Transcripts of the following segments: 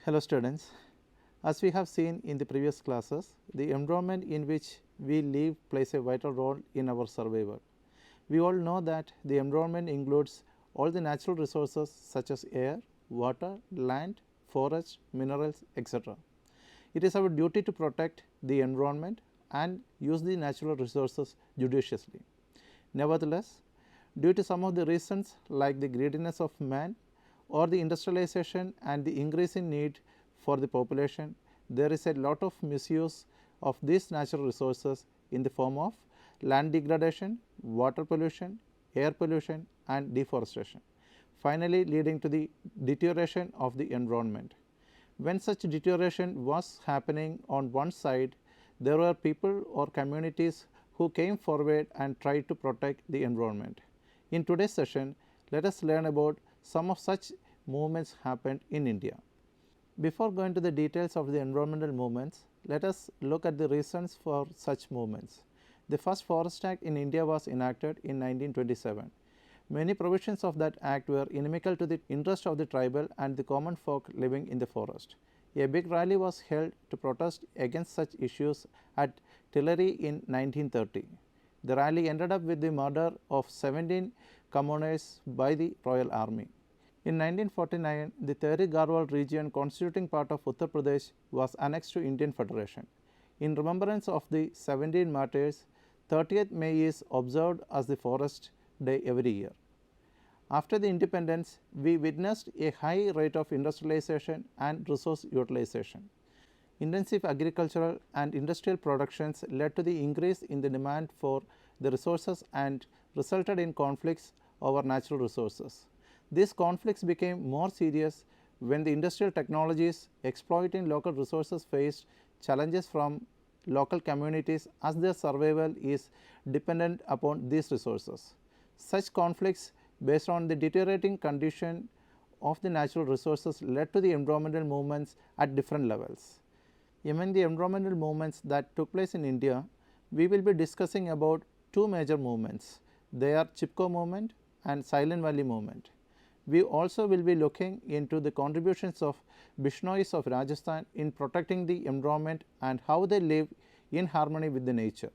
Hello students, as we have seen in the previous classes, the environment in which we live plays a vital role in our survival. We all know that the environment includes all the natural resources such as air, water, land, forest, minerals, etc. It is our duty to protect the environment and use the natural resources judiciously. Nevertheless, due to some of the reasons like the greediness of man or the industrialization and the increasing need for the population, there is a lot of misuse of these natural resources in the form of land degradation, water pollution, air pollution and deforestation, finally leading to the deterioration of the environment. When such deterioration was happening on one side, there were people or communities who came forward and tried to protect the environment. In today's session, let us learn about some of such movements happened in India. Before going to the details of the environmental movements, let us look at the reasons for such movements. The first Forest Act in India was enacted in 1927. Many provisions of that act were inimical to the interest of the tribal and the common folk living in the forest. A big rally was held to protest against such issues at Tillery in 1930. The rally ended up with the murder of 17 commoners by the Royal Army. In 1949, the Tehri Garhwal region constituting part of Uttar Pradesh was annexed to Indian Federation. In remembrance of the 17 martyrs, 30th May is observed as the Forest Day every year. After the independence, we witnessed a high rate of industrialization and resource utilization. Intensive agricultural and industrial productions led to the increase in the demand for the resources and resulted in conflicts over natural resources. These conflicts became more serious when the industrial technologies exploiting local resources faced challenges from local communities as their survival is dependent upon these resources. Such conflicts based on the deteriorating condition of the natural resources led to the environmental movements at different levels. Among the environmental movements that took place in India, we will be discussing about two major movements. They are Chipko movement and Silent Valley movement. We also will be looking into the contributions of Bishnois of Rajasthan in protecting the environment and how they live in harmony with the nature.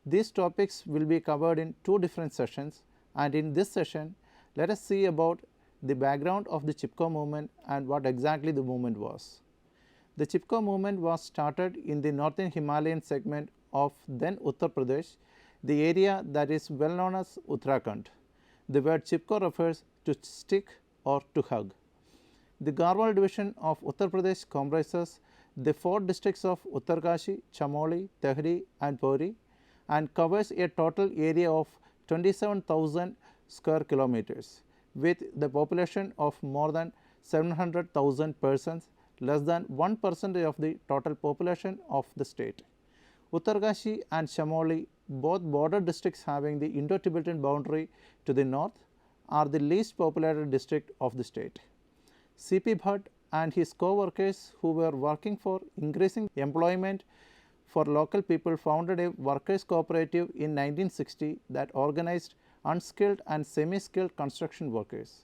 These topics will be covered in two different sessions, and in this session let us see about the background of the Chipko movement and what exactly the movement was. The Chipko movement was started in the northern Himalayan segment of then Uttar Pradesh, the area that is well known as Uttarakhand. The word Chipko refers to stick or to hug. The Garhwal division of Uttar Pradesh comprises the 4 districts of Uttarkashi, Chamoli, Tehri and Pori and covers a total area of 27,000 square kilometers with the population of more than 700,000 persons, less than 1% of the total population of the state. Uttarkashi and Chamoli, both border districts having the Indo-Tibetan boundary to the north, are the least populated district of the state. C.P. Bhatt and his co-workers who were working for increasing employment for local people founded a workers cooperative in 1960 that organized unskilled and semi-skilled construction workers.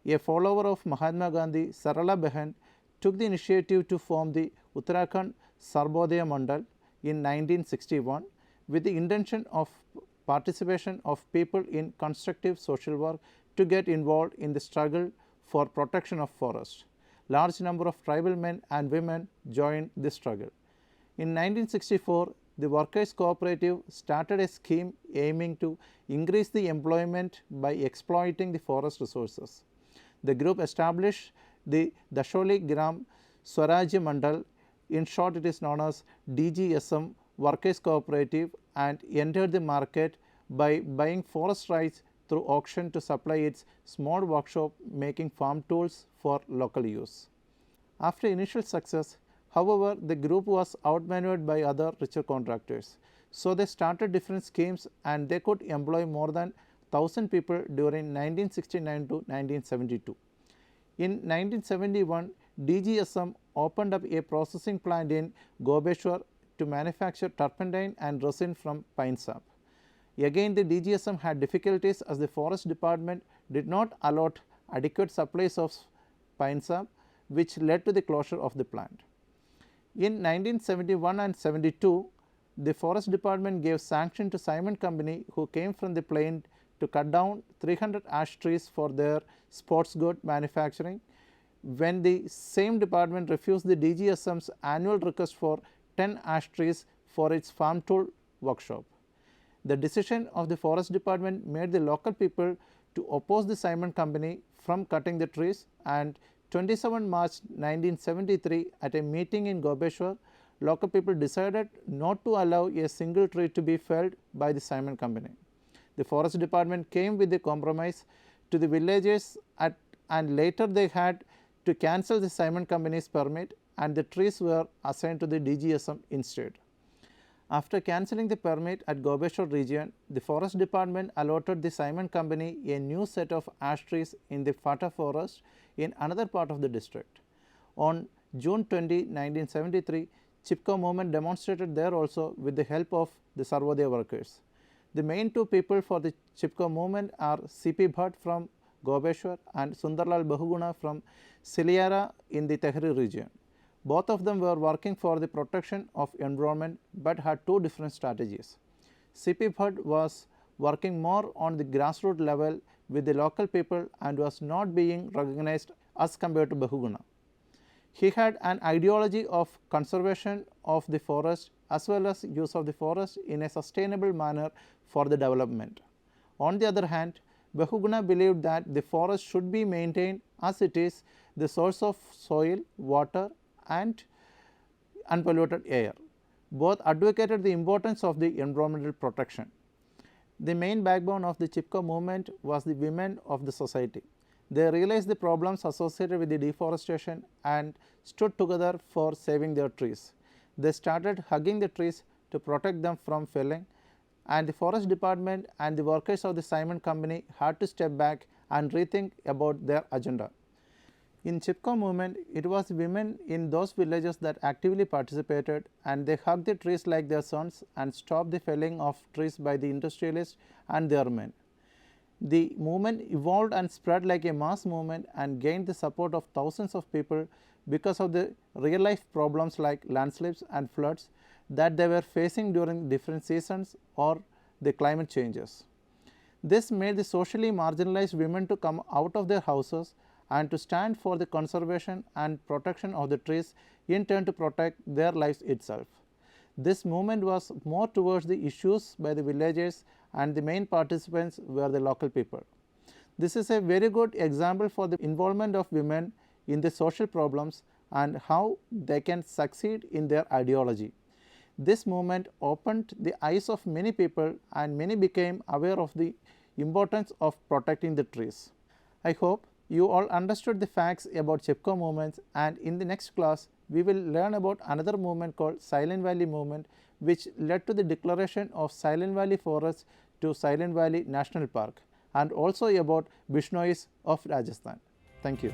A follower of Mahatma Gandhi, Sarala Behan, took the initiative to form the Uttarakhand Sarbodaya Mandal in 1961 with the intention of participation of people in constructive social work to get involved in the struggle for protection of forest. Large number of tribal men and women joined this struggle. In 1964, the workers cooperative started a scheme aiming to increase the employment by exploiting the forest resources. The group established the Dasholi Gram Swarajya Mandal, in short it is known as DGSM Workers Cooperative, and entered the market by buying forest rights through auction to supply its small workshop making farm tools for local use. After initial success, however, the group was outmaneuvered by other richer contractors. So, they started different schemes and they could employ more than 1000 people during 1969 to 1972. In 1971, DGSM opened up a processing plant in Gobeshwar to manufacture turpentine and resin from pine sap. Again, the DGSM had difficulties as the forest department did not allot adequate supplies of pine sap which led to the closure of the plant. In 1971 and 72, the Forest Department gave sanction to Simon Company, who came from the plain, to cut down 300 ash trees for their sports good manufacturing, when the same department refused the DGSM's annual request for 10 ash trees for its farm tool workshop. The decision of the Forest Department made the local people to oppose the Simon Company from cutting the trees, and 27 March 1973, at a meeting in Gobeshwar, local people decided not to allow a single tree to be felled by the Simon Company. The Forest Department came with a compromise to the villagers and later they had to cancel the Simon Company's permit, and the trees were assigned to the DGSM instead. After cancelling the permit at Gobeshwar region, the Forest Department allotted the Simon Company a new set of ash trees in the Fata forest in another part of the district. On June 20, 1973, Chipko movement demonstrated there also with the help of the Sarvodaya workers. The main two people for the Chipko movement are C.P. Bhatt from Gobeshwar and Sundarlal Bahuguna from Siliara in the Tehri region. Both of them were working for the protection of environment, but had two different strategies. C.P. Bhatt was working more on the grassroots level with the local people and was not being recognized as compared to Bahuguna. He had an ideology of conservation of the forest as well as use of the forest in a sustainable manner for the development. On the other hand, Bahuguna believed that the forest should be maintained as it is the source of soil, water and unpolluted air. Both advocated the importance of the environmental protection. The main backbone of the Chipko movement was the women of the society. They realized the problems associated with the deforestation and stood together for saving their trees. They started hugging the trees to protect them from felling, and the Forest Department and the workers of the Simon Company had to step back and rethink about their agenda. In Chipko movement, it was women in those villages that actively participated, and they hugged the trees like their sons and stopped the felling of trees by the industrialists and their men. The movement evolved and spread like a mass movement and gained the support of thousands of people because of the real life problems like landslides and floods that they were facing during different seasons or the climate changes. This made the socially marginalized women to come out of their houses and to stand for the conservation and protection of the trees, in turn to protect their lives itself. This movement was more towards the issues by the villagers, and the main participants were the local people. This is a very good example for the involvement of women in the social problems and how they can succeed in their ideology. This movement opened the eyes of many people, and many became aware of the importance of protecting the trees. I hope you all understood the facts about Chipko movements, and in the next class we will learn about another movement called Silent Valley movement, which led to the declaration of Silent Valley Forest to Silent Valley National Park, and also about Bishnois of Rajasthan. Thank you.